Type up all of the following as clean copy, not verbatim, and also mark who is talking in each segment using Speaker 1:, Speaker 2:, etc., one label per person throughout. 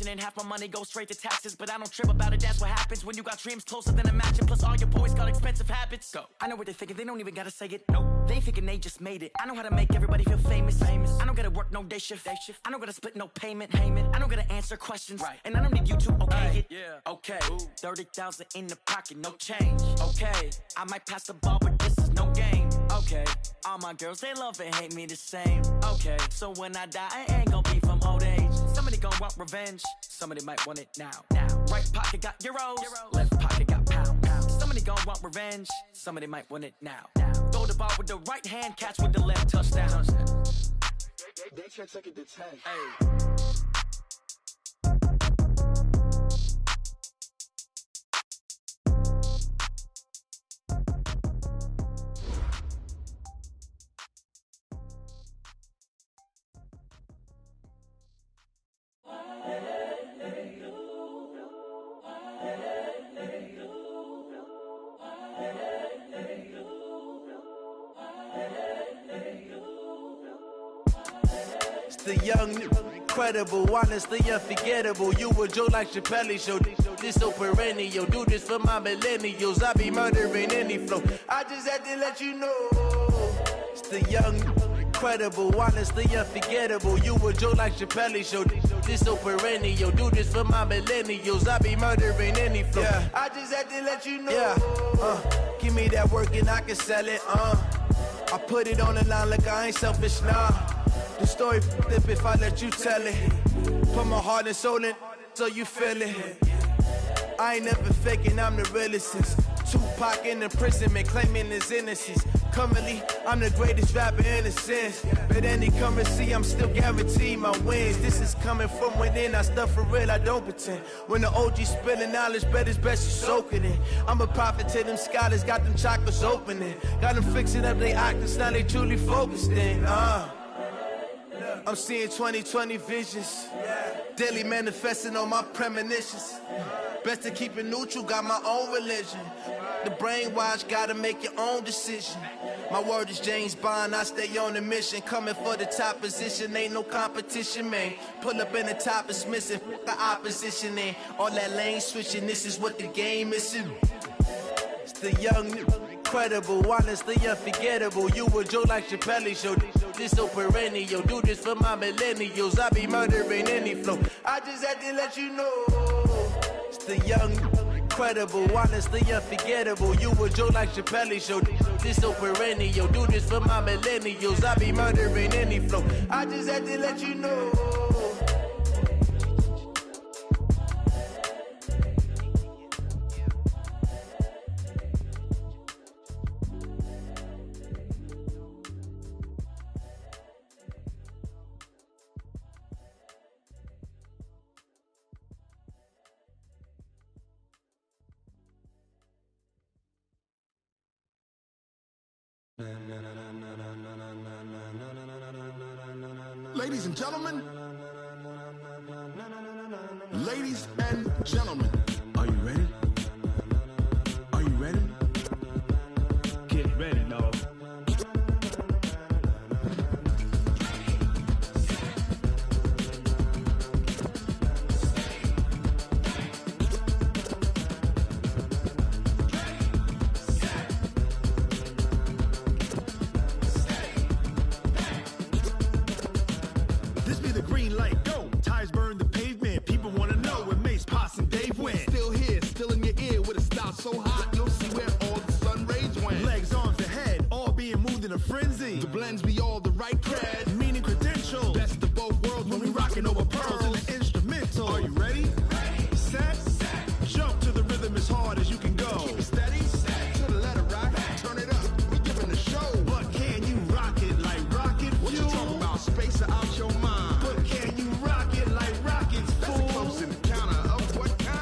Speaker 1: mansion and half my money goes straight to taxes. But I don't trip about it, that's what happens when you got dreams closer than a mansion. Plus all your boys got expensive habits. Go. I know what they're thinking, they don't even gotta say it. Nope. They thinking they just made it. I know how to make everybody feel famous. I don't gotta work no day shift. I don't gotta split no payment. I don't gotta answer questions. Right. And I don't need you to okay it. Yeah. Okay. 30,000 in the pocket, no change. Okay. I might pass the ball, but this is no game. Okay. All my girls, they love and hate me the same. Okay. So when I die, I ain't gonna be from old age. Somebody gonna want revenge. Somebody might want it now. Right pocket got euros. Left pocket got pounds. Somebody gonna want revenge. Somebody might want it now. Throw the ball with the right hand, catch with the left, touchdown.
Speaker 2: They can't take it to 10.
Speaker 1: Hey.
Speaker 3: The young, incredible, honestly unforgettable. You a Joe like Chappelle show. This so perennial. Do this for my millennials. I be murdering any flow. I just had to let you know. It's the young, incredible, honestly unforgettable. You a Joe like Chappelle show. This so perennial. Do this for my millennials. I be murdering any flow. Yeah. I just had to let you know. Yeah. Give me that work and I can sell it. I put it on the line like I ain't selfish, nah. The story flip if I let you tell it. Put my heart and soul in so you feel it. I ain't never faking, I'm the realest since Tupac in imprisonment, claiming his innocence. Currently, I'm the greatest rapper in a sense. But any currency, I'm still guaranteed my wins. This is coming from within, I stuff for real, I don't pretend. When the OG spilling knowledge, bet it's best you soak it in. I'm a prophet to them scholars, got them chakras opening. Got them fixing up they octaves, now they truly focused in. I'm seeing 2020 visions, daily manifesting on my premonitions. Best to keep it neutral, got my own religion. The brainwash, gotta make your own decision. My word is James Bond, I stay on a mission. Coming for the top position, ain't no competition, man. Pull up in the top is missing, the opposition in. All that lane switching, this is what the game is. It's the young, incredible, honestly unforgettable. You a Joe like Chappelle show. This so perennial. Do this for my millennials. I be murdering any flow. I just had to let you know. It's the young, incredible, honestly unforgettable. You a Joe like Chappelle show. This so perennial. Do this for my millennials. I be murdering any flow. I just had to let you know.
Speaker 2: Ladies and gentlemen, ladies and gentlemen, are you ready? Are you ready?
Speaker 4: Get ready, dog.
Speaker 2: So hot, you'll see where all the sun rays went. Legs, arms, and head, all being moved in a frenzy. The blends be all the right cred, meaning credentials. Best of both worlds when we rockin' over pearls in the instrumental. Are you ready? Ready. Set. Jump to the rhythm as hard as you can go. Keep it steady. To the letter rock. Turn it up. We giving the show. But can you rock it like rocket fuel? What you talking about? Space out your mind. But can you rock it like rockets, fool? That's a close encounter of what kind?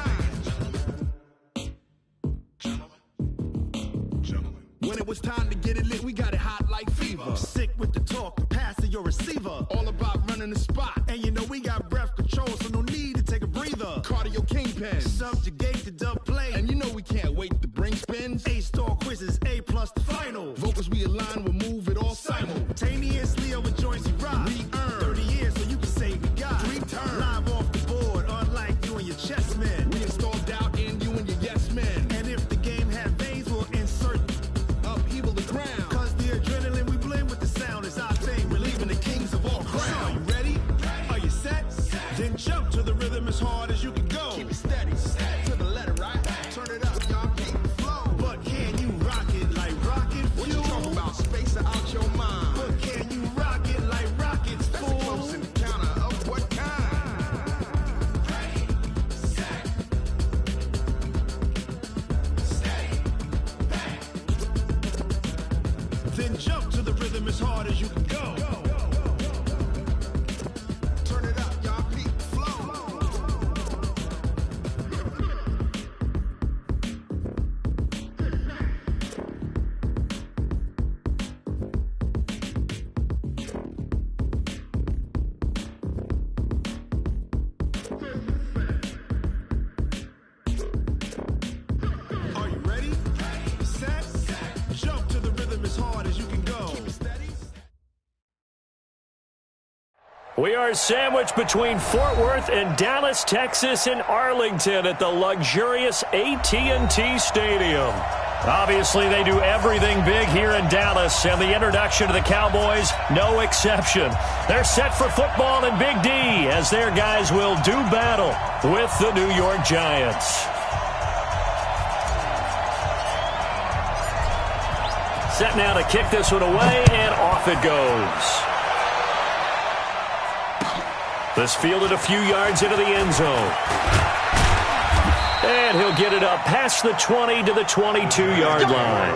Speaker 2: When it was time to get it lit, we got it hot like fever. Sick with the talk, pass to your receiver. All about running the spot. And you know we got breath control, so no need to take a breather. Cardio kingpin, subjugate the dub play. And you know we can't wait to bring spins. A-star quizzes, A+ the final. Vocals we align, we'll move it all simultaneously over joints we rock. We earn 30 years, so you can say we got 3 turns. Live off the board, unlike Then jump to the rhythm as hard as you can go. Keep it steady, to the letter, right? Turn it up, y'all keep the flow. But can you rock it like rocket fuel? What you talking about? Space out your mind. But can you rock it like rockets, fool? That's a close encounter of what kind? Ready, set, steady, bang. Then jump to the rhythm as hard as you can go. Turn it up, y'all keep the flow. Are you ready? Set, jump to the rhythm as hard as you can go. Keep it steady.
Speaker 5: We are sandwiched between Fort Worth and Dallas, Texas, and Arlington at the luxurious AT&T Stadium. Obviously, they do everything big here in Dallas, and the introduction to the Cowboys, no exception. They're set for football in Big D as their guys will do battle with the New York Giants. Set now to kick this one away, and off it goes. This fielded a few yards into the end zone. And he'll get it up past the 20 to the 22-yard line.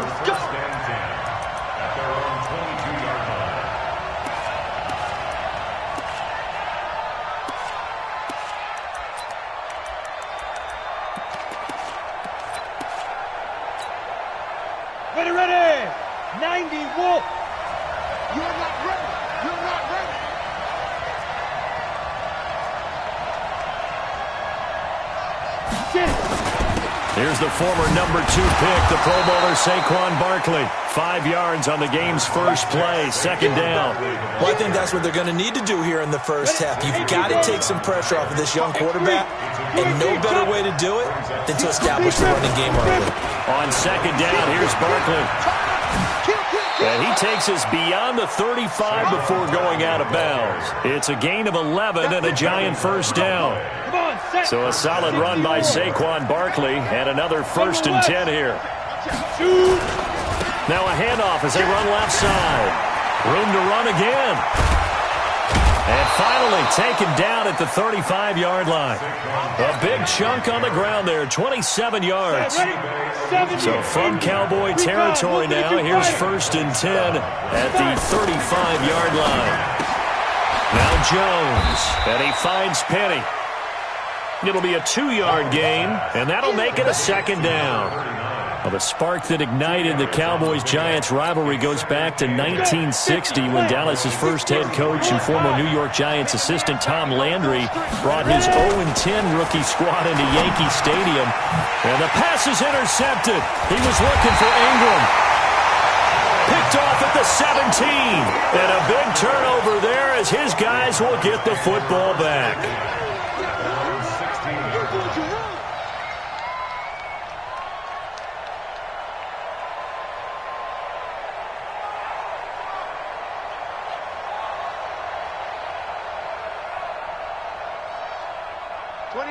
Speaker 6: Ready, ready! 90 Wolf!
Speaker 2: You're not ready. You're not ready.
Speaker 5: Here's the former number 2 pick, the Pro Bowler Saquon Barkley. 5 yards on the game's first play, second down.
Speaker 7: Well, I think that's what they're going to need to do here in the first half. You've got to take some pressure off of this young quarterback, and no better way to do it than to establish the running game early.
Speaker 5: On second down, here's Barkley. And he takes us beyond the 35 before going out of bounds. It's a gain of 11 and a Giant first down. So a solid run by Saquon Barkley and another 1st and 10 here. Now a handoff as they run left side. Room to run again. And finally taken down at the 35-yard line. A big chunk on the ground there, 27 yards. So from Cowboy territory now, here's 1st and 10 at the 35-yard line. Now Jones, and he finds Penny. It'll be a 2-yard gain, and that'll make it a second down. Well, the spark that ignited the Cowboys-Giants rivalry goes back to 1960 when Dallas's first head coach and former New York Giants assistant Tom Landry brought his 0-10 rookie squad into Yankee Stadium. And the pass is intercepted. He was looking for Ingram. Picked off at the 17. And a big turnover there as his guys will get the football back.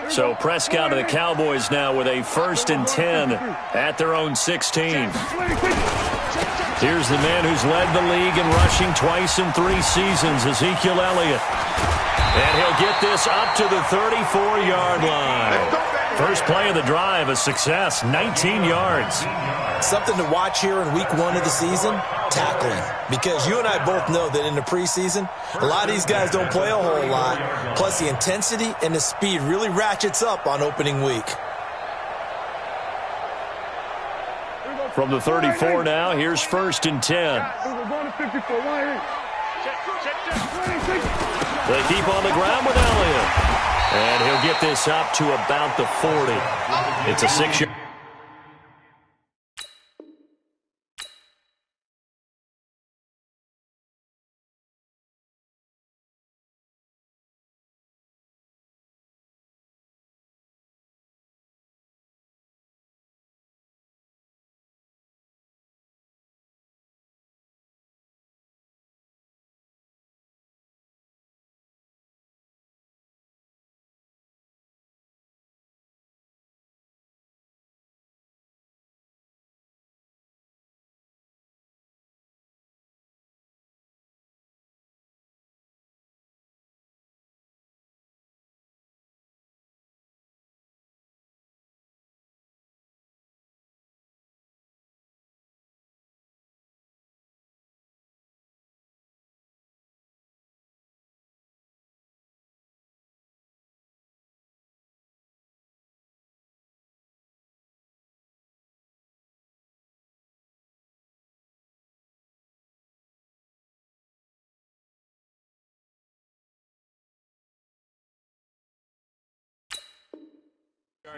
Speaker 5: So Prescott and the Cowboys now with a 1st and 10 at their own 16. Here's the man who's led the league in rushing twice in 3 seasons, Ezekiel Elliott. And he'll get this up to the 34-yard line. First play of the drive, a success, 19 yards.
Speaker 7: Something to watch here in week 1 of the season, tackling. Because you and I both know that in the preseason, a lot of these guys don't play a whole lot. Plus the intensity and the speed really ratchets up on opening week.
Speaker 5: From the 34 now, here's 1st and 10. They keep on the ground with Elliott. And he'll get this up to about the 40. It's a 6-yard.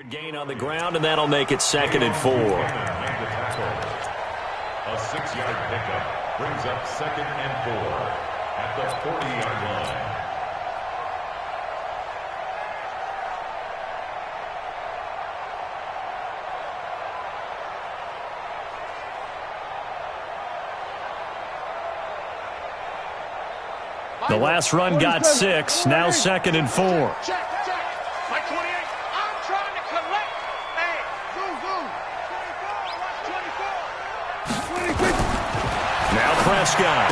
Speaker 5: Gain on the ground, and that'll make it 2nd and 4.
Speaker 8: A 6-yard pickup brings up 2nd and 4 at the 40-yard line.
Speaker 5: The last run got 6, now 2nd and 4.
Speaker 6: Check. My 28. I'm trying to collect. Hey, zoom. 24.
Speaker 5: Now Prescott.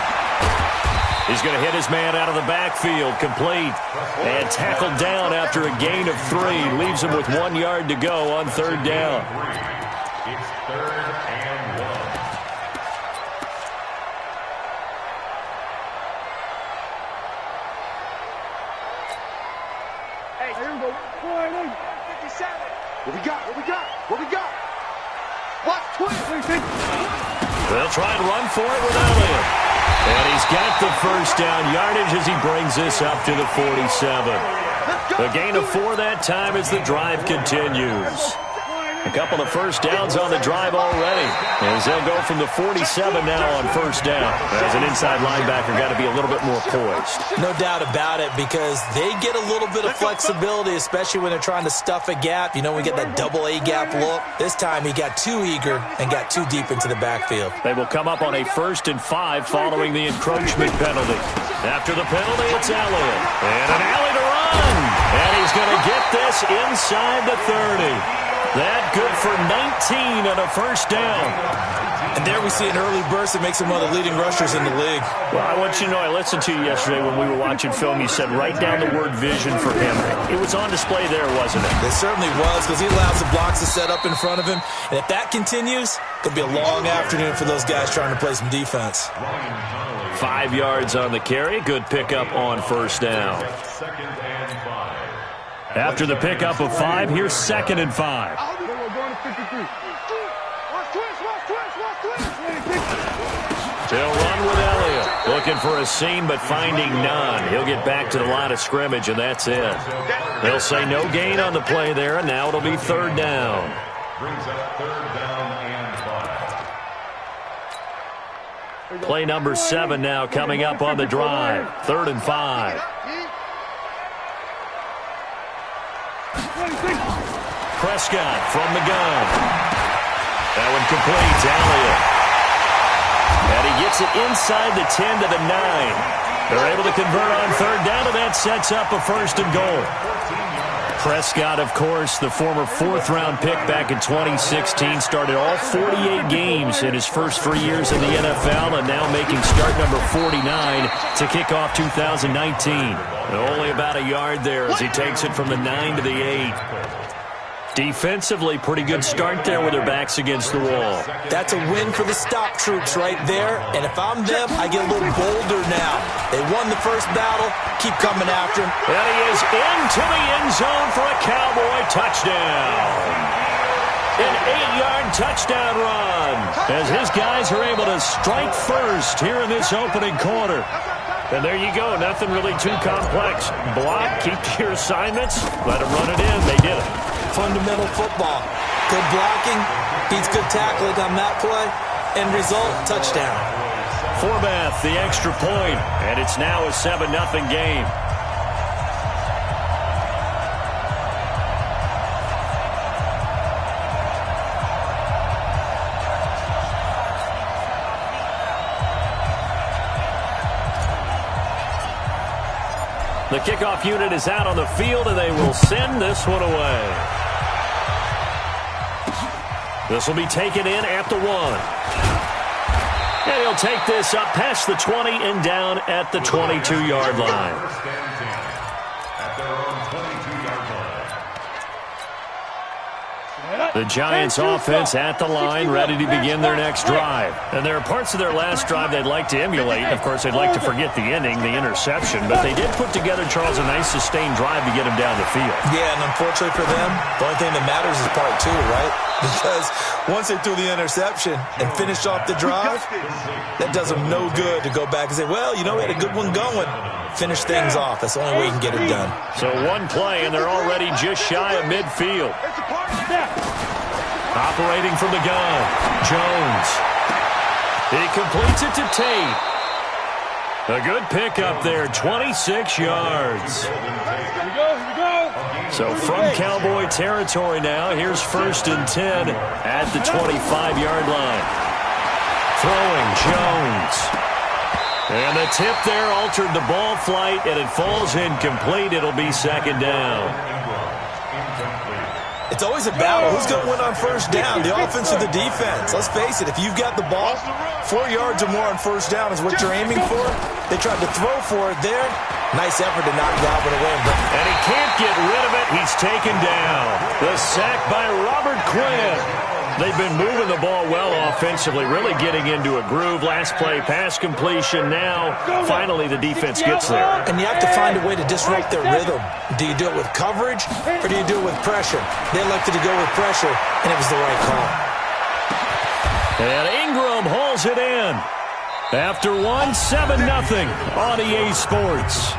Speaker 5: He's going to hit his man out of the backfield, complete, and tackled down after a gain of 3. Leaves him with 1 yard to go on 3rd down.
Speaker 8: It's 3rd and 1.
Speaker 6: Hey, here we go. 57. What we got? What? 20.
Speaker 5: They'll try and run for it with Elliott. And he's got the first down yardage as he brings this up to the 47. A gain of 4 that time as the drive continues. A couple of first downs on the drive already, as they'll go from the 47 now on 1st down. As an inside linebacker, got to be a little bit more poised.
Speaker 7: No doubt about it, because they get a little bit of flexibility, especially when they're trying to stuff a gap. You know, we get that double A gap look. This time he got too eager and got too deep into the backfield.
Speaker 5: They will come up on a 1st and 5 following the encroachment penalty. After the penalty, it's Elliott. And an alley to run. And he's going to get this inside the 30. That good for 19 on a 1st down.
Speaker 7: And there we see an early burst that makes him one of the leading rushers in the league.
Speaker 5: Well, I want you to know, I listened to you yesterday when we were watching film. You said write down the word vision for him. It was on display there, wasn't it?
Speaker 7: It certainly was, because he allows the blocks to set up in front of him. And if that continues, it could be a long afternoon for those guys trying to play some defense.
Speaker 5: 5 yards on the carry. Good pickup on 1st down. After the pickup of 5, here's 2nd and 5. They'll run with Elliott. Looking for a seam, but finding none. He'll get back to the line of scrimmage, and that's it. They'll say no gain on the play there, and now it'll be 3rd down.
Speaker 8: Brings up 3rd down and 5.
Speaker 5: Play number 7 now coming up on the drive. 3rd and 5. Prescott from the gun. That one completes. Elliott. And he gets it inside the 10 to the 9. They're able to convert on 3rd down, and that sets up a 1st and goal. Prescott, of course, the former 4th-round pick back in 2016, started all 48 games in his first 3 years in the NFL, and now making start number 49 to kick off 2019. Only about a yard there as he takes it from the 9 to the 8. Defensively, pretty good start there with their backs against the wall.
Speaker 7: That's a win for the stop troops right there. And if I'm them, I get a little bolder now. They won the first battle. Keep coming after him.
Speaker 5: And he is into the end zone for a Cowboy touchdown. An 8-yard touchdown run as his guys are able to strike first here in this opening quarter. And there you go. Nothing really too complex. Block, keep to your assignments, let them run it in. They did it.
Speaker 7: Fundamental football. Good blocking beats good tackling on that play. End result, touchdown.
Speaker 5: Forbath, the extra point, and it's now a 7-0 game. The kickoff unit is out on the field, and they will send this one away. This will be taken in at the 1. And he'll take this up past the 20 and down at the 22-yard line. The Giants offense at the line, ready to begin their next drive. And there are parts of their last drive they'd like to emulate. Of course, they'd like to forget the ending, the interception. But they did put together, Charles, a nice sustained drive to get him down the field.
Speaker 7: Yeah, and unfortunately for them, the only thing that matters is part two, right? Because once they threw the interception and finished off the drive, that does them no good to go back and say, well, you know, we had a good one going. Finish things off. That's the only way you can get it done.
Speaker 5: So one play, and they're already just shy of midfield. Operating from the gun, Jones. He completes it to Tate. A good pickup there, 26 yards.
Speaker 6: Here we go.
Speaker 5: So from Cowboy territory now, here's 1st and 10 at the 25-yard line. Throwing, Jones. And the tip there altered the ball flight, and it falls incomplete. It'll be 2nd down.
Speaker 7: It's always a battle. Who's going to win on 1st down, the offense or the defense? Let's face it, if you've got the ball, 4 yards or more on 1st down is what you're aiming for. They tried to throw for it there. Nice effort to knock Galvin away.
Speaker 5: And he can't get rid of it. He's taken down. The sack by Robert Quinn. They've been moving the ball well offensively, really getting into a groove. Last play, pass completion. Now, finally, the defense gets there.
Speaker 7: And you have to find a way to disrupt their rhythm. Do you do it with coverage, or do you do it with pressure? They elected to go with pressure, and it was the right call.
Speaker 5: And Ingram hauls it in. After 1, 7-0 on EA Sports.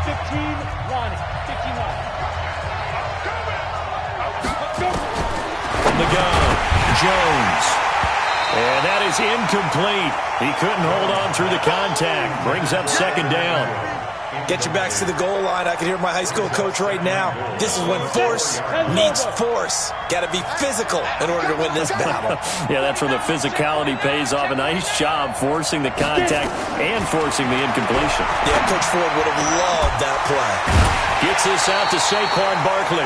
Speaker 6: 15-1.
Speaker 5: The gun, Jones. And that is incomplete. He couldn't hold on through the contact. Brings up 2nd down.
Speaker 7: Get your backs to the goal line. I can hear my high school coach right now. This is when force meets force. Got to be physical in order to win this battle.
Speaker 5: Yeah, that's where the physicality pays off. A nice job forcing the contact and forcing the incompletion.
Speaker 7: Yeah, Coach Ford would have loved that play.
Speaker 5: Gets this out to Saquon Barkley.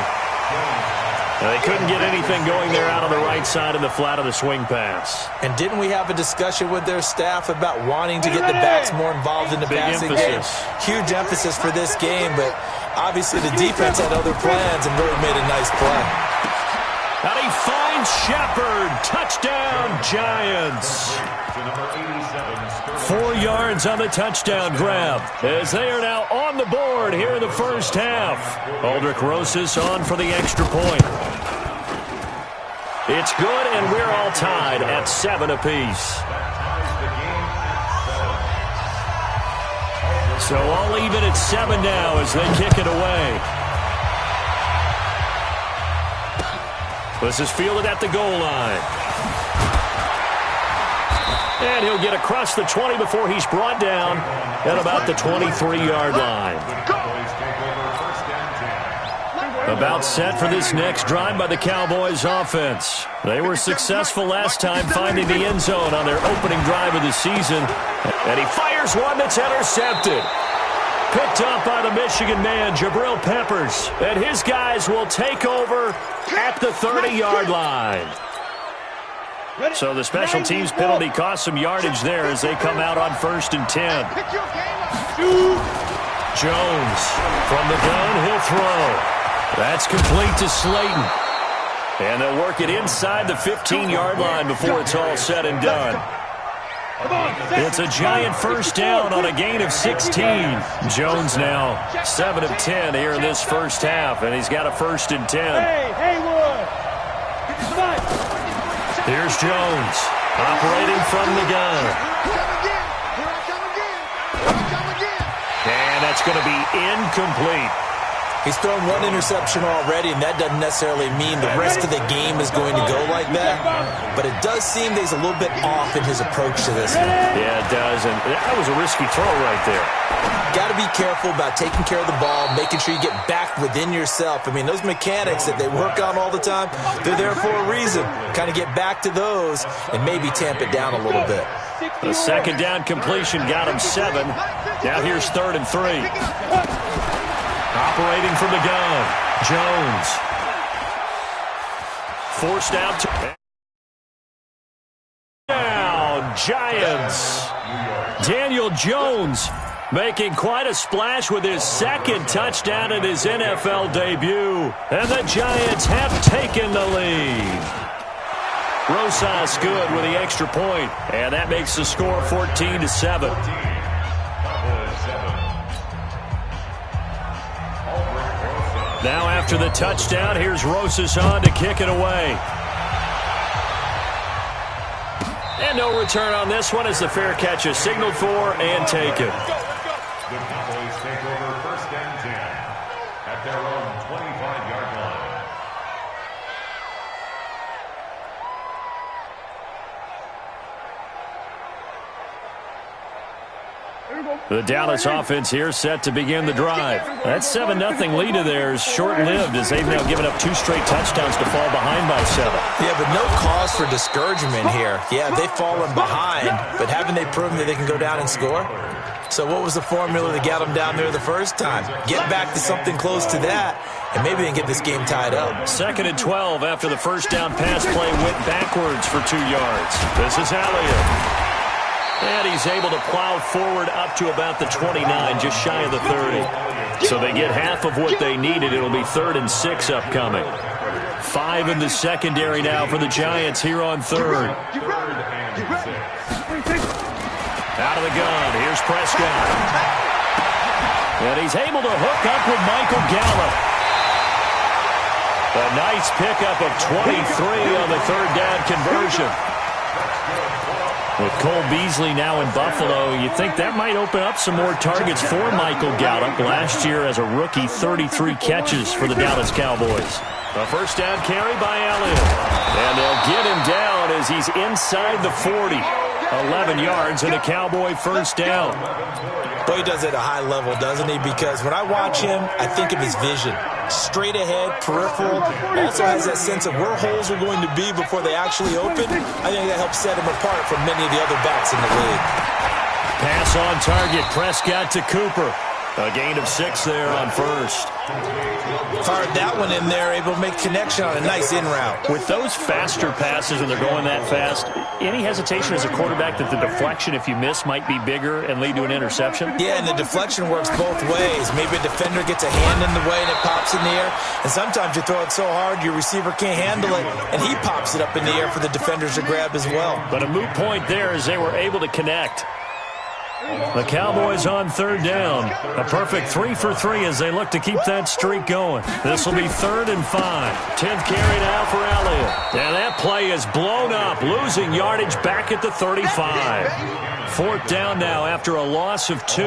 Speaker 5: They couldn't get anything going there out on the right side of the flat of the swing pass.
Speaker 7: And didn't we have a discussion with their staff about wanting to get the backs more involved in the passing game? Huge emphasis for this game, but obviously the defense had other plans and really made a nice play.
Speaker 5: And he finds Shepard. Touchdown, Giants. 4 yards on the touchdown grab as they are now on the board here in the 1st half. Aldrich Rosas on for the extra point. It's good, and we're all tied at 7 apiece. So all even at 7 now as they kick it away. This is fielded at the goal line. And he'll get across the 20 before he's brought down at about the 23-yard line. About set for this next drive by the Cowboys offense. They were successful last time finding the end zone on their opening drive of the season. And he fires one that's intercepted. Picked up by the Michigan man, Jabril Peppers. And his guys will take over at the 30-yard line. So the special teams penalty cost some yardage there as they come out on 1st and 10. Jones from the gun, he'll throw. That's complete to Slayton. And they'll work it inside the 15-yard line before it's all said and done. It's a giant 1st down on a gain of 16. Jones now 7 of 10 here in this 1st half, and he's got a 1st and 10. Here's Jones operating from the gun. And that's going to be incomplete.
Speaker 7: He's thrown one interception already, and that doesn't necessarily mean the rest of the game is going to go like that. But it does seem that he's a little bit off in his approach to this one.
Speaker 5: Yeah, it does, and that was a risky throw right there.
Speaker 7: Got to be careful about taking care of the ball, making sure you get back within yourself. I mean, those mechanics that they work on all the time, they're there for a reason. Kind of get back to those and maybe tamp it down a little bit.
Speaker 5: The 2nd down completion got him 7. Now here's 3rd and 3. Operating from the gun, Jones. Forced out to down, Giants. Daniel Jones making quite a splash with his second touchdown in his NFL debut. And the Giants have taken the lead. Rosas good with the extra point, and that makes the score 14-7. Now after the touchdown, here's Rosas on to kick it away. And no return on this one as the fair catch is signaled for and taken.
Speaker 8: The Cowboys take over 1st and 10 at their own 25-yard line.
Speaker 5: The Dallas offense here set to begin the drive. That 7-0 lead of theirs short-lived as they've now given up 2 straight touchdowns to fall behind by 7.
Speaker 7: Yeah, but no cause for discouragement here. Yeah, they've fallen behind, but haven't they proven that they can go down and score? So what was the formula that got them down there the first time? Get back to something close to that, and maybe they can get this game tied up.
Speaker 5: 2nd and 12 after the first down pass play went backwards for 2 yards. This is Elliott. And he's able to plow forward up to about the 29, just shy of the 30. So they get half of what they needed. It'll be 3rd and 6 upcoming. 5 in the secondary now for the Giants here on 3rd. Out of the gun, here's Prescott. And he's able to hook up with Michael Gallup. A nice pickup of 23 on the 3rd down conversion. With Cole Beasley now in Buffalo, you think that might open up some more targets for Michael Gallup. Last year as a rookie, 33 catches for the Dallas Cowboys. A first down carry by Elliott. And they'll get him down as he's inside the 40. 11 yards and a Cowboy first down.
Speaker 7: Boy, he does it at a high level, doesn't he? Because when I watch him, I think of his vision. Straight ahead, peripheral, also has that sense of where holes are going to be before they actually open. I think that helps set him apart from many of the other backs in the league.
Speaker 5: Pass on target, Prescott to Cooper. A gain of 6 there on first.
Speaker 7: Fired that one in there, able to make connection on a nice in route.
Speaker 5: With those faster passes when they're going that fast, any hesitation as a quarterback that the deflection, if you miss, might be bigger and lead to an interception?
Speaker 7: Yeah, and the deflection works both ways. Maybe a defender gets a hand in the way and it pops in the air. And sometimes you throw it so hard your receiver can't handle it, and he pops it up in the air for the defenders to grab as well.
Speaker 5: But a moot point there as they were able to connect. The Cowboys on 3rd down. A perfect 3 for 3 as they look to keep that streak going. This will be 3rd and 5. 10th carry now for Elliott. And that play is blown up, losing yardage back at the 35. 4th down now after a loss of 2.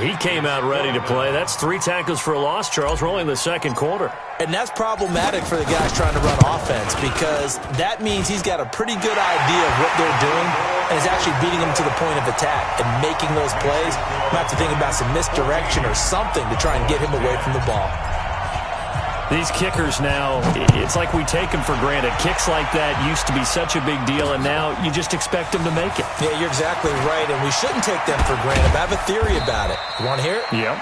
Speaker 5: He came out ready to play. That's 3 tackles for a loss, Charles. We're only in the 2nd quarter.
Speaker 7: And that's problematic for the guys trying to run offense because that means he's got a pretty good idea of what they're doing and is actually beating them to the point of attack and making those plays. You have to think about some misdirection or something to try and get him away from the ball.
Speaker 5: These kickers now, it's like we take them for granted. Kicks like that used to be such a big deal, and now you just expect them to make it.
Speaker 7: Yeah, you're exactly right, and we shouldn't take them for granted. But I have a theory about it. You want to hear it?
Speaker 5: Yep.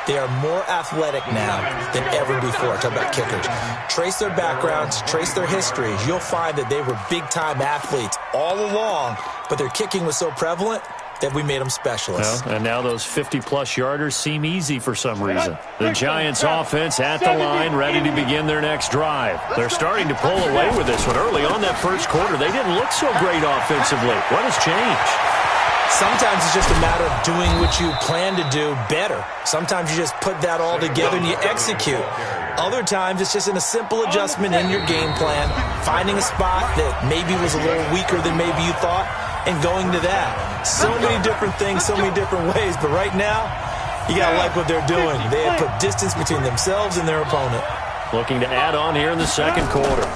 Speaker 7: They are more athletic now than ever before. Talk about kickers. Trace their backgrounds, trace their histories. You'll find that they were big-time athletes all along, but their kicking was so prevalent that we made them specialists.
Speaker 5: Well, and now those 50-plus yarders seem easy for some reason. The Giants offense at the line, ready to begin their next drive. They're starting to pull away with this one. Early on that first quarter, they didn't look so great offensively. What has changed?
Speaker 7: Sometimes it's just a matter of doing what you plan to do better. Sometimes you just put that all together and you execute. Other times it's just in a simple adjustment in your game plan, finding a spot that maybe was a little weaker than maybe you thought, and going to that. So many different things, so many different ways, but right now, you got to like what they're doing. They have put distance between themselves and their opponent.
Speaker 5: Looking to add on here in the 2nd quarter.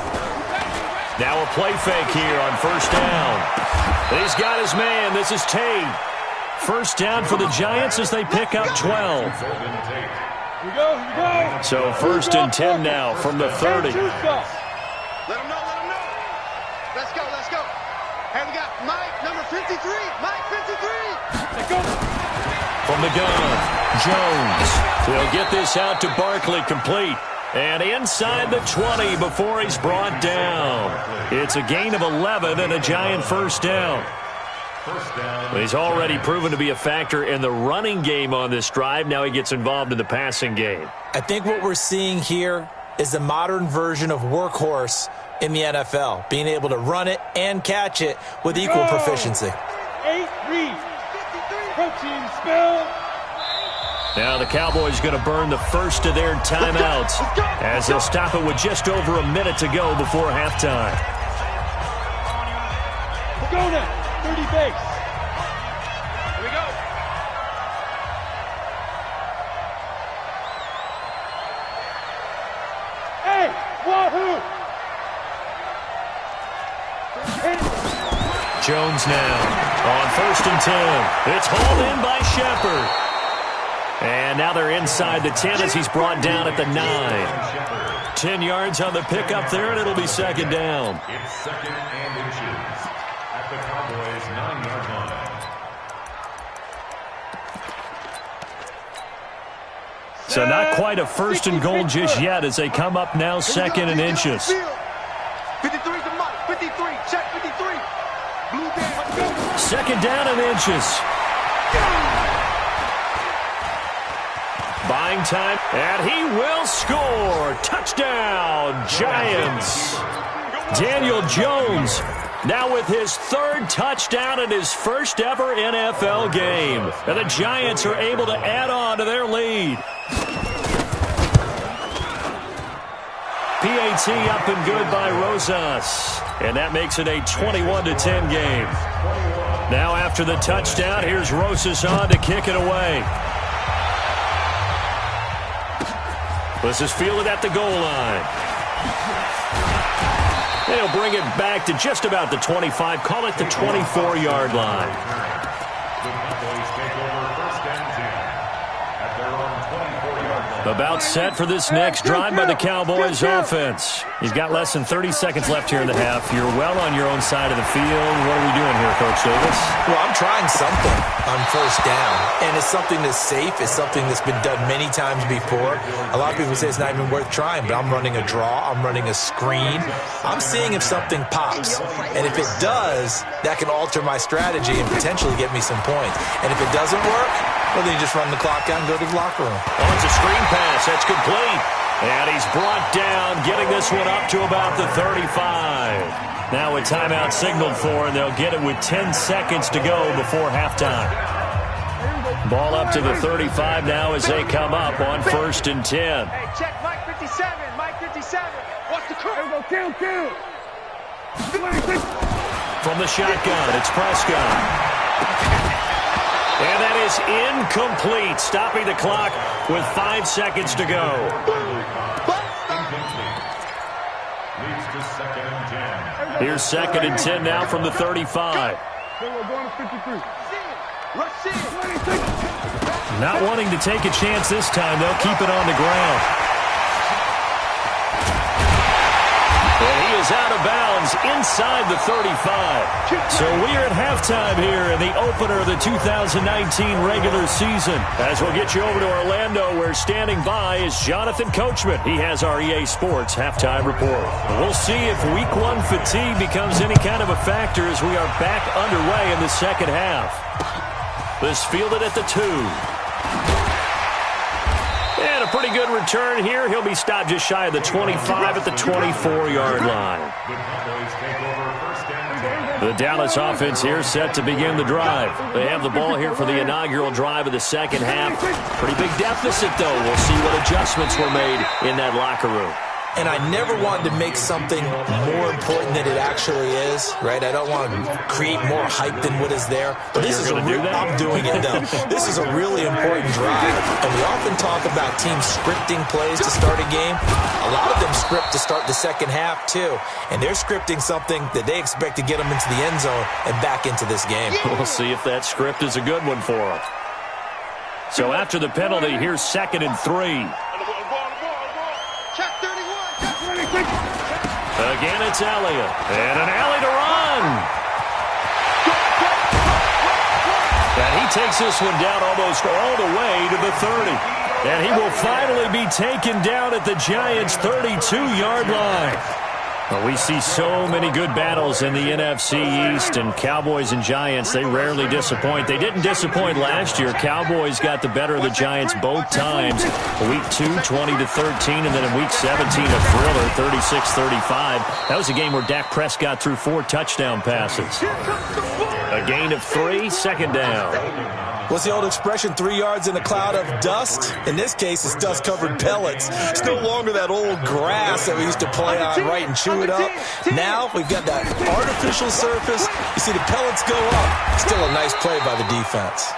Speaker 5: Now a play fake here on first down. He's got his man. This is Tate. First down for the Giants as they pick up 12. So 1st and 10 now from the 30.
Speaker 6: Let him know. Let's go. Hey, we got Mike, number 53. Mike, 53. Let's go.
Speaker 5: From the gun, Jones. He'll get this out to Barkley, complete. And inside the 20 before he's brought down. It's a gain of 11 and a Giant first down.
Speaker 8: First down.
Speaker 5: He's already proven to be a factor in the running game on this drive. Now he gets involved in the passing game.
Speaker 7: I think what we're seeing here is the modern version of workhorse in the NFL, being able to run it and catch it with equal proficiency.
Speaker 4: 8 reads. Protein spill.
Speaker 5: Now the Cowboys going to burn the first of their timeouts as they'll stop it with just over a minute to go before halftime.
Speaker 4: Go now. 30 base.
Speaker 6: Here we go.
Speaker 4: Hey, wahoo!
Speaker 5: Jones now on 1st and 10. It's hauled in by Shepard. And now they're inside the 10 as he's brought down at the 9. 10 yards on the pickup there, and it'll be second down.
Speaker 8: It's second and inches at the Cowboys' 9-yard line.
Speaker 5: So not quite a 1st and goal just yet as they come up now 2nd and inches.
Speaker 6: 53 to Mike. 53. Check 53. Blue band. Let's go.
Speaker 5: 2nd down and inches. Buying time, and he will score. Touchdown, Giants. Daniel Jones now with his 3rd touchdown in his first ever NFL game. And the Giants are able to add on to their lead. PAT up and good by Rosas. And that makes it a 21-10 game. Now after the touchdown, here's Rosas on to kick it away. This is fielded at the goal line. They'll bring it back to just about the 25. Call it the 24-yard line.
Speaker 8: The Cowboys take over 1st and 10 at their own 24-yard line.
Speaker 5: About set for this next drive by the Cowboys offense. You've got less than 30 seconds left here in the half. You're well on your own side of the field. What are we doing here, Coach Davis?
Speaker 7: Well, I'm trying something on 1st down, and it's something that's safe. It's something that's been done many times before. A lot of people say it's not even worth trying, but I'm running a draw. I'm running a screen. I'm seeing if something pops, and if it does, that can alter my strategy and potentially get me some points. And if it doesn't work, well, then you just run the clock out and go to the locker room.
Speaker 5: Oh, it's a screen pass. That's complete. And he's brought down, getting this one up to about the 35. Now a timeout signaled for, and they'll get it with 10 seconds to go before halftime. Ball up to the 35 now as they come up on 1st and 10.
Speaker 6: Hey, check Mike 57. Mike 57. What's the call?
Speaker 4: Kill.
Speaker 5: From the shotgun, it's Prescott. And that is incomplete, stopping the clock with 5 seconds to go.
Speaker 8: Leads to 2nd and 10.
Speaker 5: Here's 2nd and 10 now from the 35. Not wanting to take a chance this time, they'll keep it on the ground. And he is out of bounds inside the 35. So we are at halftime here in the opener of the 2019 regular season. As we'll get you over to Orlando, where standing by is Jonathan Coachman. He has our EA Sports halftime report. We'll see if Week 1 fatigue becomes any kind of a factor as we are back underway in the second half. This fielded at the 2. And a pretty good return here. He'll be stopped just shy of the 25 at the 24-yard line.
Speaker 8: The Cowboys take over 1st and 10.
Speaker 5: The Dallas offense here set to begin the drive. They have the ball here for the inaugural drive of the second half. Pretty big deficit, though. We'll see what adjustments were made in that locker room.
Speaker 7: And I never wanted to make something more important than it actually is, right? I don't want to create more hype than what is there. But this is I'm doing it, though. This is a really important drive. And we often talk about teams scripting plays to start a game. A lot of them script to start the second half, too. And they're scripting something that they expect to get them into the end zone and back into this game.
Speaker 5: We'll see if that script is a good one for them. So after the penalty, here's 2nd and 3.
Speaker 6: Check 31.
Speaker 5: Again, it's Elliott. And an alley to run. And he takes this one down almost all the way to the 30. And he will finally be taken down at the Giants' 32-yard line. Well, we see so many good battles in the NFC East, and Cowboys and Giants, they rarely disappoint. They didn't disappoint last year. Cowboys got the better of the Giants both times. Week 2, 20-13, and then in Week 17, a thriller, 36-35. That was a game where Dak Prescott threw 4 touchdown passes. A gain of 3, second down.
Speaker 7: What's the old expression, 3 yards in a cloud of dust? In this case, it's dust-covered pellets. It's no longer that old grass that we used to play on, right, and chew it up. Now we've got that artificial surface. You see the pellets go up. Still a nice play by the defense.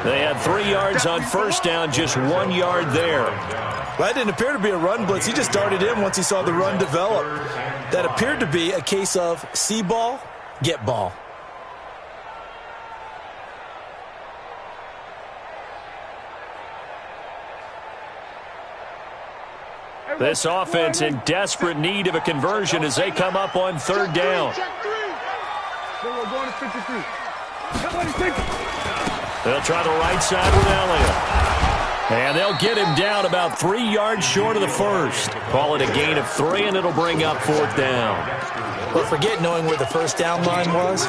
Speaker 5: They had 3 yards on first down, just 1 yard there.
Speaker 7: Well, that didn't appear to be a run blitz. He just darted in once he saw the run develop. That appeared to be a case of see ball, get ball.
Speaker 5: This offense in desperate need of a conversion as they come up on third down. They'll try the right side with Elliott. And they'll get him down about 3 yards short of the first. Call it a gain of 3, and it'll bring up fourth down.
Speaker 7: But forget knowing where the first down line was.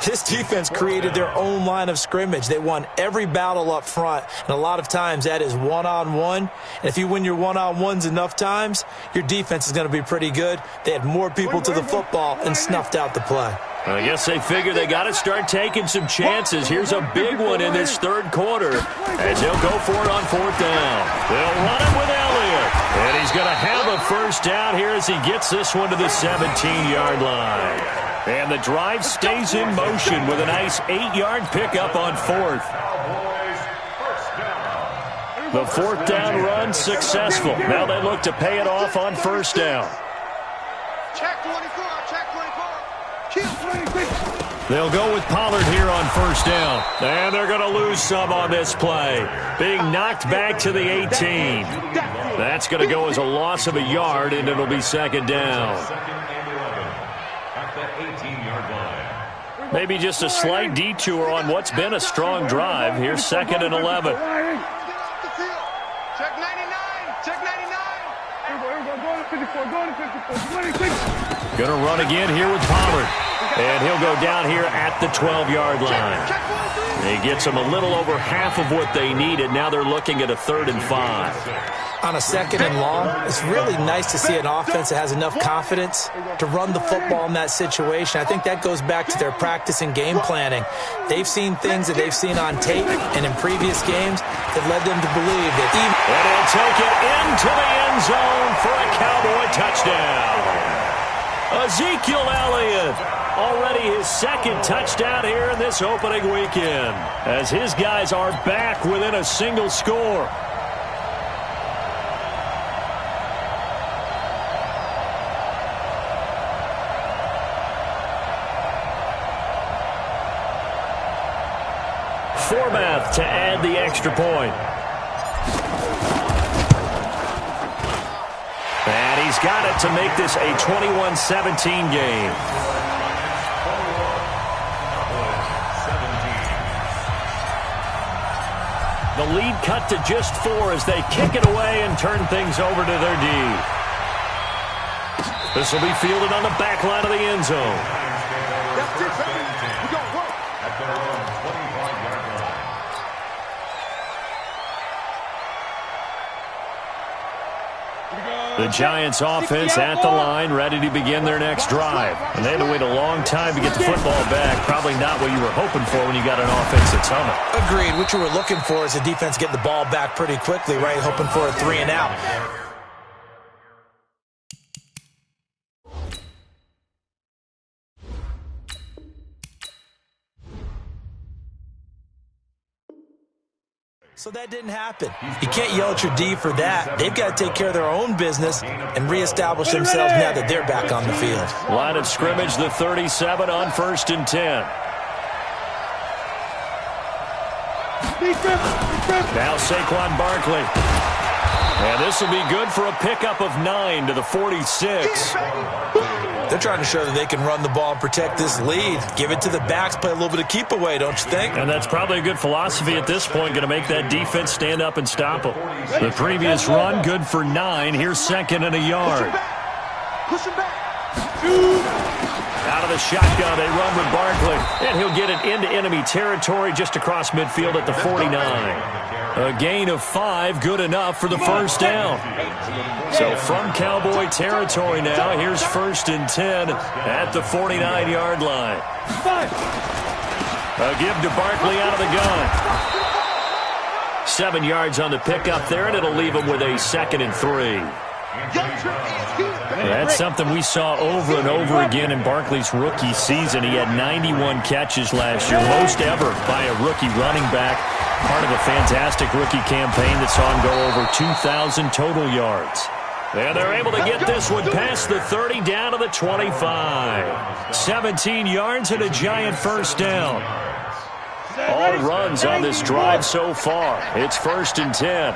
Speaker 7: This defense created their own line of scrimmage. They won every battle up front, and a lot of times that is one-on-one. And if you win your one-on-ones enough times, your defense is going to be pretty good. They had more people to the football and snuffed out the play.
Speaker 5: I guess they figure they got to start taking some chances. Here's a big one in this third quarter as they'll go for it on fourth down. They'll run it with Elliott, and he's going to have a first down here as he gets this one to the 17-yard line. And the drive stays in motion with a nice 8-yard pickup on fourth. The fourth down run successful. Now they look to pay it off on first down.
Speaker 6: Check 24, check 24. Kill 26.
Speaker 5: They'll go with Pollard here on first down. And they're going to lose some on this play. Being knocked back to the 18. That's going to go as a loss of a yard, and it'll be second down. Maybe just a slight detour on what's been a strong drive. Here's second and 11.
Speaker 6: Check 99. Check 99.
Speaker 5: Going to run again here with Pollard. And he'll go down here at the 12-yard line. He gets them a little over half of what they needed. Now they're looking at a 3rd and 5.
Speaker 7: On a second and long, it's really nice to see an offense that has enough confidence to run the football in that situation. I think that goes back to their practice and game planning. They've seen things that they've seen on tape and in previous games that led them to believe that even...
Speaker 5: And he'll take it into the end zone for a Cowboy touchdown. Ezekiel Elliott, already his second touchdown here in this opening weekend, as his guys are back within a single score. Formath to add the extra point. And he's got it to make this a 21-17 game. The lead cut to just 4 as they kick it away and turn things over to their D. This will be fielded on the back line of the end zone.
Speaker 6: That's it, baby. We got work.
Speaker 8: At their own 25-yard line.
Speaker 5: The Giants offense at the line, ready to begin their next drive. And they had to wait a long time to get the football back. Probably not what you were hoping for when you got an offense that's humming.
Speaker 7: Agreed. What you were looking for is the defense getting the ball back pretty quickly, right? Hoping for a 3 and out. So that didn't happen. You can't yell at your D for that. They've got to take care of their own business and reestablish themselves now that they're back on the field.
Speaker 5: Line of scrimmage, the 37 on 1st and 10. Now Saquon Barkley. And this will be good for a pickup of 9 to the 46.
Speaker 7: They're trying to show that they can run the ball and protect this lead. Give it to the backs, play a little bit of keep away, don't you think?
Speaker 5: And that's probably a good philosophy at this point, going to make that defense stand up and stop them. The previous run, good for 9. Here's second and a yard.
Speaker 6: Push him back.
Speaker 5: Out of the shotgun, they run with Barkley. And he'll get it into enemy territory just across midfield at the 49. A gain of 5, good enough for the first down. So from Cowboy territory now, here's 1st and 10 at the 49-yard line. A give to Barkley out of the gun. 7 yards on the pickup there, and it'll leave him with a 2nd and 3. That's something we saw over and over again in Barkley's rookie season. He had 91 catches last year, most ever by a rookie running back. Part of a fantastic rookie campaign that saw him go over 2,000 total yards. And they're able to get this one past the 30 down to the 25. 17 yards and a giant first down. All runs on this drive so far. It's 1st and 10.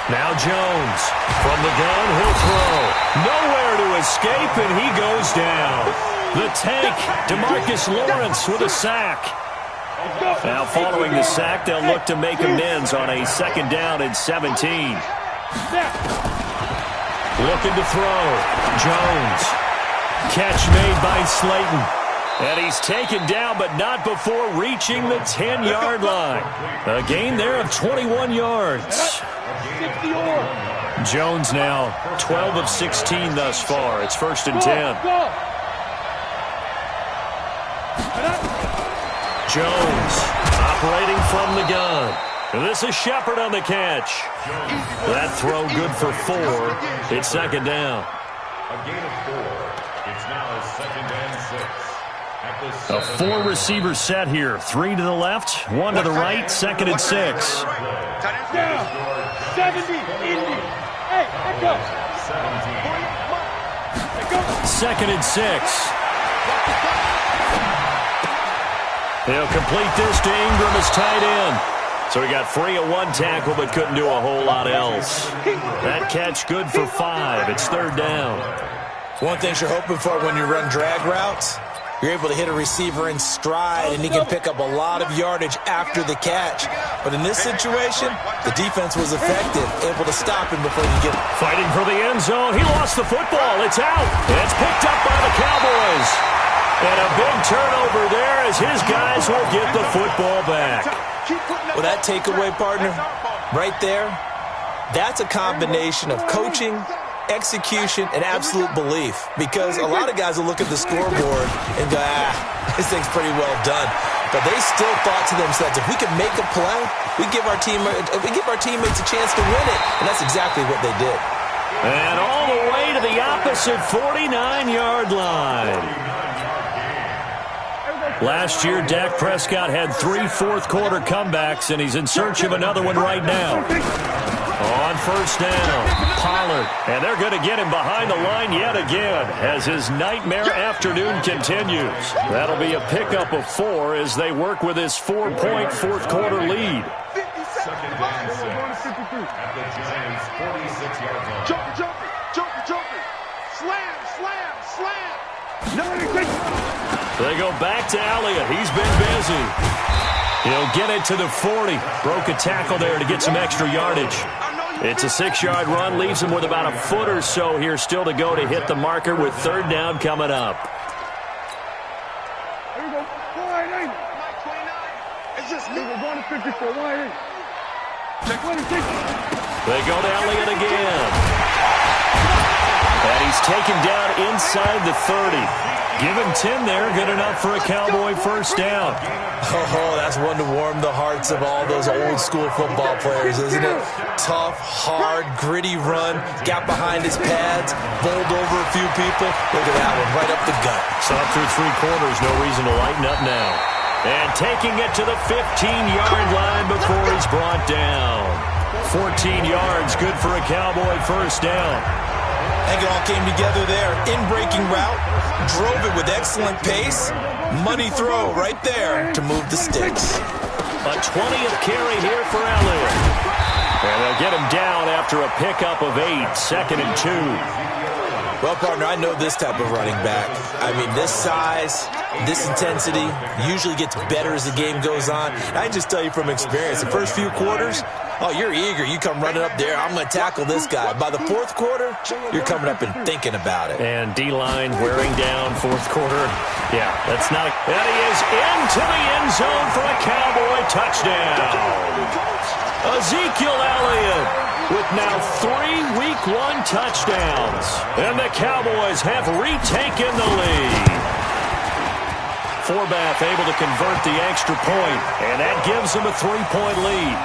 Speaker 5: Now Jones. From the gun, he'll throw. Nowhere to escape, and he goes down. The tank, DeMarcus Lawrence with a sack. Now following the sack, they'll look to make amends on a 2nd down and 17. Looking to throw. Jones. Catch made by Slayton. And he's taken down, but not before reaching the 10-yard line. A gain there of 21 yards. Jones now 12 of 16 thus far. It's 1st and 10. Jones operating from the gun. This is Shepard on the catch. That throw good for 4. It's 2nd down.
Speaker 8: A gain of 4. It's now 2nd and 6.
Speaker 5: A 4-receiver set here. 3 to the left, 1 to the right, 2nd and 6.
Speaker 4: 70, Indy. Hey, let go.
Speaker 5: 2nd and 6. He'll complete this to Ingram as tight end. So he got free of 1 tackle but couldn't do a whole lot else. That catch good for 5. It's 3rd down.
Speaker 7: One thing you're hoping for when you run drag routes, you're able to hit a receiver in stride, and he can pick up a lot of yardage after the catch. But in this situation, the defense was effective, able to stop him before he get it.
Speaker 5: Fighting for the end zone. He lost the football. It's out. It's picked up by the Cowboys. And a big turnover there as his guys will get the football back.
Speaker 7: Well, that takeaway, partner, right there, that's a combination of coaching, execution, and absolute belief. Because a lot of guys will look at the scoreboard and go, this thing's pretty well done. But they still thought to themselves, if we can make a play, we give our teammates a chance to win it. And that's exactly what they did.
Speaker 5: And all the way to the opposite 49-yard line. Last year, Dak Prescott had 3 fourth-quarter comebacks, and he's in search of another one right now. On 1st down, Pollard. And they're going to get him behind the line yet again as his nightmare afternoon continues. That'll be a pickup of 4 as they work with his 4-point fourth-quarter lead.
Speaker 8: 2nd down 6 at the Giants' 46-yard line.
Speaker 6: Jumper. Slam.
Speaker 5: They go back to Elliott. He's been busy. He'll get it to the 40. Broke a tackle there to get some extra yardage. It's a 6-yard run. Leaves him with about a foot or so here still to go to hit the marker with 3rd down coming up.
Speaker 4: Here we go. Wide eight.
Speaker 6: It's just me.
Speaker 4: We're going to 54. Wide eight.
Speaker 5: They go to Elliott again. And he's taken down inside the 30. Give him 10 there. Good enough for a Cowboy first down.
Speaker 7: Oh, that's one to warm the hearts of all those old-school football players, isn't it? Tough, hard, gritty run. Got behind his pads. Bowled over a few people. Look at that one, right up the gut.
Speaker 5: Saw through 3 quarters. No reason to lighten up now. And taking it to the 15-yard line before he's brought down. 14 yards. Good for a Cowboy first down.
Speaker 7: I think it all came together there. In-breaking route, drove it with excellent pace. Money throw right there to move the sticks.
Speaker 5: A 20th carry here for Elliott. And they'll get him down after a pickup of 8. 2nd and 2.
Speaker 7: Well, partner, I know this type of running back. I mean, this size, this intensity usually gets better as the game goes on. I can just tell you from experience, the first few quarters, oh, you're eager. You come running up there, I'm going to tackle this guy. By the fourth quarter, you're coming up and thinking about it.
Speaker 5: And D-line wearing down fourth quarter. Yeah, that's not a... And he is into the end zone for a Cowboy touchdown. Ezekiel Elliott with now 3 Week 1 touchdowns. And the Cowboys have retaken the lead. Forbath able to convert the extra point, and that gives them a 3-point lead.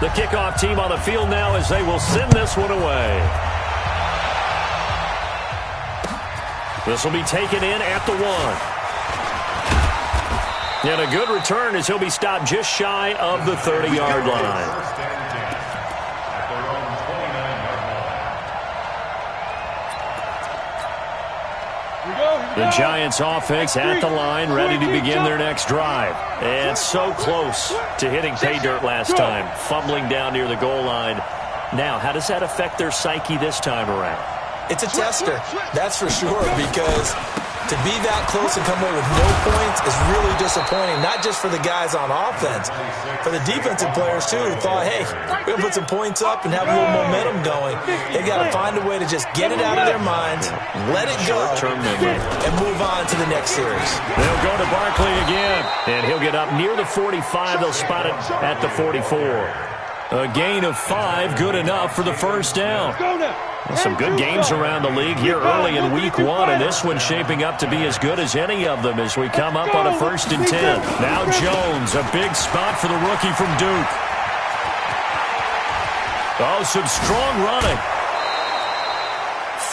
Speaker 5: The kickoff team on the field now as they will send this one away. This will be taken in at the 1. And a good return as he'll be stopped just shy of the 30-yard line. The Giants offense at the line, ready to begin their next drive. And so close to hitting pay dirt last time, fumbling down near the goal line. Now, how does that affect their psyche this time around?
Speaker 7: It's a tester, that's for sure, because to be that close and come away with no points is really disappointing, not just for the guys on offense, for the defensive players, too, who thought, hey, we're going to put some points up and have a little momentum going. They've got to find a way to just get it out of their minds, let it go, and move on to the next series.
Speaker 5: They'll go to Barkley again, and he'll get up near the 45. They'll spot it at the 44. A gain of 5, good enough for the first down. Some good games around the league here early in Week 1, and this one's shaping up to be as good as any of them as we come up on a 1st and 10. Now Jones, a big spot for the rookie from Duke. Oh, some strong running.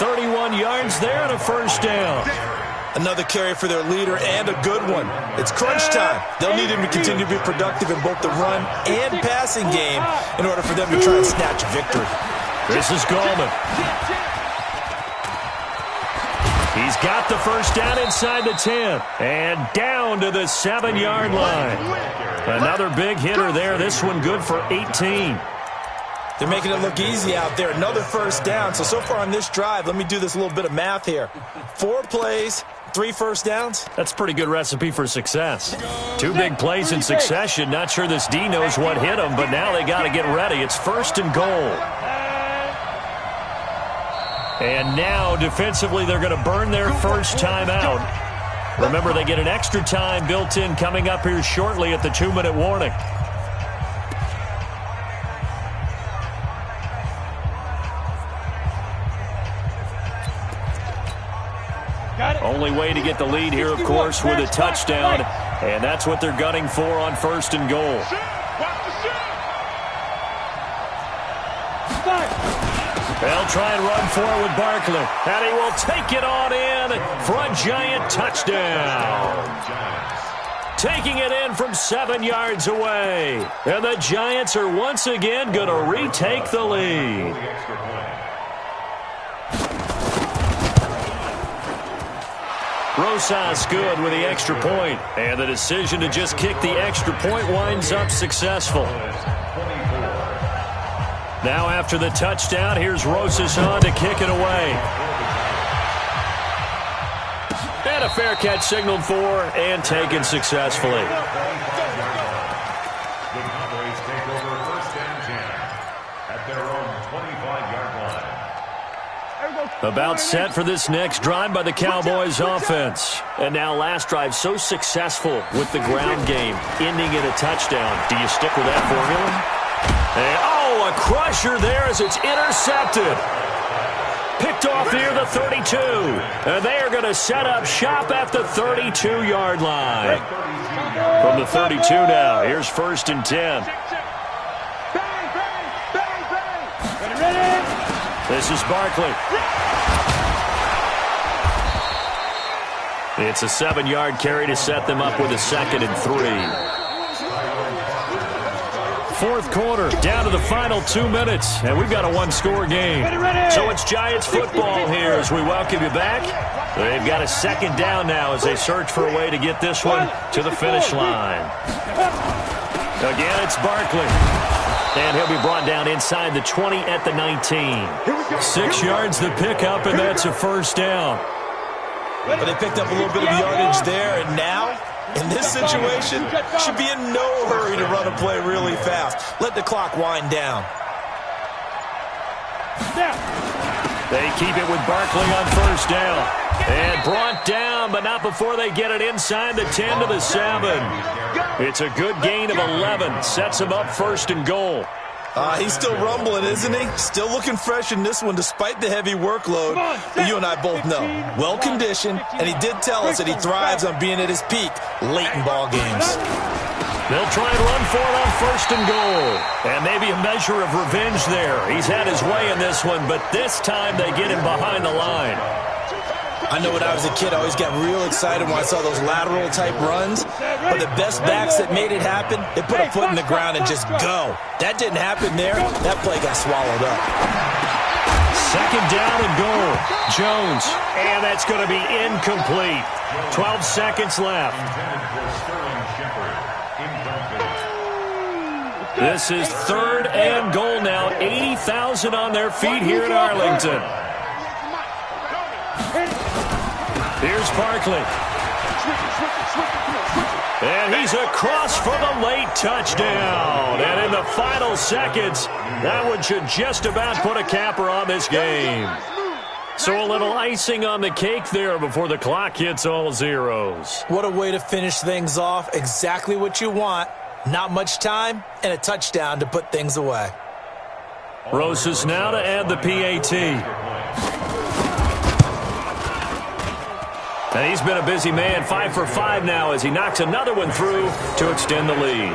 Speaker 5: 31 yards there and a first down.
Speaker 7: Another carry for their leader and a good one. It's crunch time. They'll need him to continue to be productive in both the run and passing game in order for them to try and snatch victory.
Speaker 5: This is Gallman. He's got the first down inside the 10. And down to the 7-yard line. Another big hitter there. This one good for 18.
Speaker 7: They're making it look easy out there. Another first down. So far on this drive, let me do this little bit of math here. 4 plays, 3 first downs.
Speaker 5: That's a pretty good recipe for success. 2 big plays in succession. Not sure this D knows what hit him, but now they got to get ready. It's 1st and goal. And now, defensively, they're going to burn their first time out. Remember, they get an extra time built in coming up here shortly at the 2-minute warning. Only way to get the lead here, of course, with a touchdown. And that's what they're gunning for on 1st and goal. They'll try and run forward with Barkley. And he will take it on in for a Giant touchdown. Taking it in from 7 yards away. And the Giants are once again going to retake the lead. Rosas good with the extra point. And the decision to just kick the extra point winds up successful. Now after the touchdown, here's Rosas on to kick it away. And a fair catch signaled for and taken successfully.
Speaker 8: The Cowboys take over 1st and 10 at their own 25-yard line.
Speaker 5: About set for this next drive by the Cowboys offense. And now last drive so successful with the ground game, ending in a touchdown. Do you stick with that formula? And, oh, a crusher there as it's intercepted. Picked off near the 32. And they are going to set up shop at the 32-yard line. From the 32 now, here's 1st and 10. This is Barkley. It's a 7-yard carry to set them up with a 2nd and 3. 4th quarter, down to the final 2 minutes, and we've got a 1-score game. So it's Giants football here as we welcome you back. They've got a 2nd down now as they search for a way to get this one to the finish line. Again, it's Barkley. And he'll be brought down inside the 20 at the 19. 6 yards the pickup, and that's a first down.
Speaker 7: But they picked up a little bit of yardage there, and now, in this situation, should be in no hurry to run a play really fast. Let the clock wind down.
Speaker 5: They keep it with Barkley on first down. And brought down, but not before they get it inside the 10 to the 7. It's a good gain of 11. Sets them up first and goal.
Speaker 7: He's still rumbling, isn't he? Still looking fresh in this one despite the heavy workload. But you and I both know, well-conditioned, and he did tell us that he thrives on being at his peak late in ball games.
Speaker 5: They'll try and run for it on first and goal. And maybe a measure of revenge there. He's had his way in this one, but this time they get him behind the line.
Speaker 7: I know when I was a kid, I always got real excited when I saw those lateral-type runs. But the best backs that made it happen, they put a foot in the ground and just go. That didn't happen there. That play got swallowed up.
Speaker 5: Second down and goal. Jones. And that's going to be incomplete. 12 seconds left. This is third and goal now. 80,000 on their feet here in Arlington. Here's Barkley. And he's across for the late touchdown. And in the final seconds, that one should just about put a capper on this game. So a little icing on the cake there before the clock hits all zeros.
Speaker 7: What a way to finish things off. Exactly what you want. Not much time and a touchdown to put things away.
Speaker 5: Rosas now to add the PAT. And he's been a busy man, 5 for 5 now as he knocks another one through to extend the lead.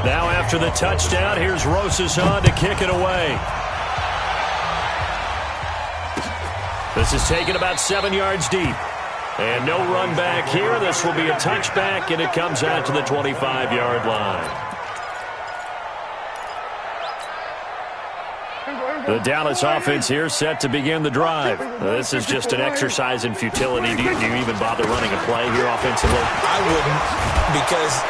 Speaker 5: Now after the touchdown, here's Rosas on to kick it away. This is taken about 7 yards deep. And no run back here. This will be a touchback, and it comes out to the 25-yard line. The Dallas offense here set to begin the drive. This is just an exercise in futility. Do you even bother running a play here offensively?
Speaker 7: I wouldn't, because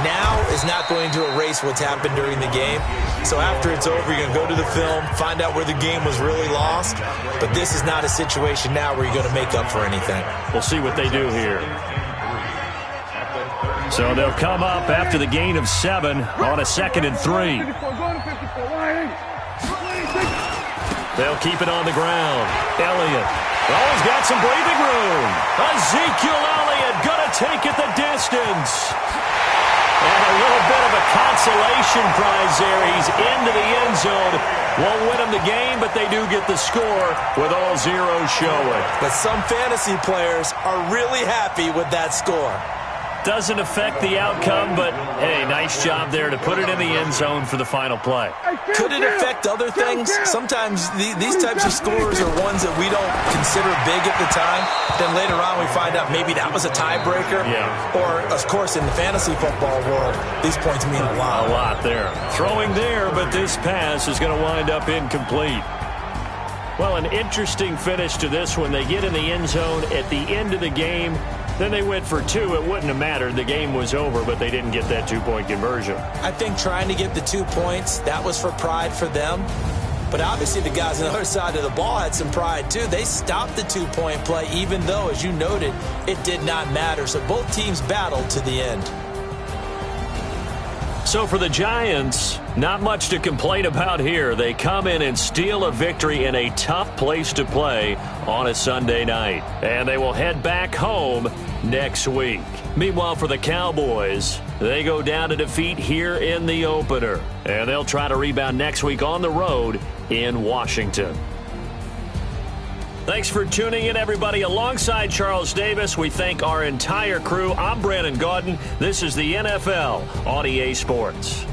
Speaker 7: now is not going to erase what's happened during the game. So after it's over, you're going to go to the film, find out where the game was really lost. But this is not a situation now where you're going to make up for anything.
Speaker 5: We'll see what they do here. So they'll come up after the gain of 7 on a 2nd and 3. They'll keep it on the ground. Elliott. Oh, he's got some breathing room. Ezekiel Elliott going to take it the distance. And a little bit of a consolation prize there. He's into the end zone. Won't win them the game, but they do get the score with all zeros showing.
Speaker 7: But some fantasy players are really happy with that score.
Speaker 5: Doesn't affect the outcome, but, hey, nice job there to put it in the end zone for the final play.
Speaker 7: Could it affect other things? Sometimes these types of scores are ones that we don't consider big at the time. Then later on we find out maybe that was a tiebreaker.
Speaker 5: Yeah.
Speaker 7: Or, of course, in the fantasy football world, these points mean a lot.
Speaker 5: A lot there. Throwing there, but this pass is going to wind up incomplete. Well, an interesting finish to this one. They get in the end zone at the end of the game. Then they went for 2. It wouldn't have mattered. The game was over, but they didn't get that 2-point conversion.
Speaker 7: I think trying to get the 2 points, that was for pride for them. But obviously the guys on the other side of the ball had some pride too. They stopped the 2-point play, even though, as you noted, it did not matter. So both teams battled to the end.
Speaker 5: So for the Giants, not much to complain about here. They come in and steal a victory in a tough place to play on a Sunday night. And they will head back home next week. Meanwhile, for the Cowboys, they go down to defeat here in the opener. And they'll try to rebound next week on the road in Washington. Thanks for tuning in, everybody. Alongside Charles Davis, we thank our entire crew. I'm Brandon Gaudin. This is the NFL on EA Sports.